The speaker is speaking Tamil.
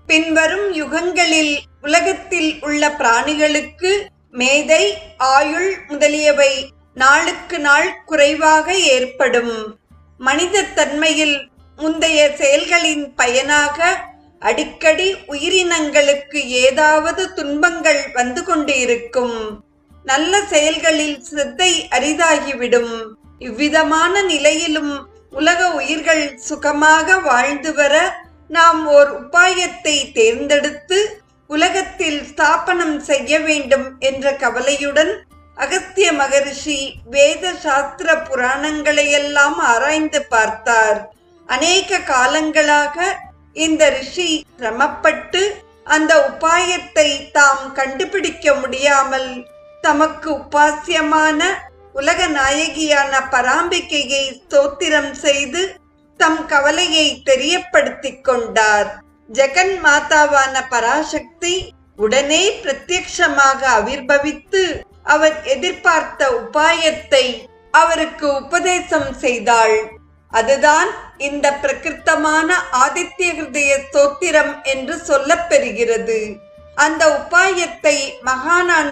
பின்வரும் யுகங்களில் உலகத்தில் உள்ள பிராணிகளுக்கு மேதை, ஆயுள் முதலியவை நாளுக்கு நாள் குறைவாக ஏற்படும். மனித தன்மையில் முந்தைய செயல்களின் பயனாக அடிக்கடி உயிரினங்களுக்கு ஏதாவது துன்பங்கள் வந்து கொண்டு இருக்கும். நல்ல செயல்களில் சிரத்தை அரிதாகிவிடும். இவ்விதமான நிலையிலும் உலக உயிர்கள் சுகமாக வாழ்ந்து வர நாம் ஓர் உபாயத்தை தேர்ந்தெடுத்து உலகத்தில் ஸ்தாபனம் செய்ய வேண்டும் என்ற கவலையுடன் அகஸ்திய மகரிஷி வேத சாஸ்திர புராணங்களையெல்லாம் ஆராய்ந்து பார்த்தார். அநேக காலங்களாக இந்த ரிஷி சிரமப்பட்டு அந்த உபாயத்தை தாம் கண்டுபிடிக்க முடியாமல் தமக்கு உபாசியமான உலக நாயகியான பராம்பிகையை ஸ்தோத்திரம் செய்து தம் கவலையை தெரியப்படுத்திக் கொண்டார். ஜெகன் மாதாவான பராசக்தி உடனே பிரத்யக்ஷமாக ஆவிர்பவித்து அவர் எதிர்பார்த்த உபாயத்தை அவருக்கு உபதேசம் செய்தாள். அதுதான் இந்த பிரகிருத்தமான ஆதித்ய ஹிருதய ஸ்தோத்திரம் என்று சொல்லப் பெறுகிறது. அந்த உபாயத்தை மகானான்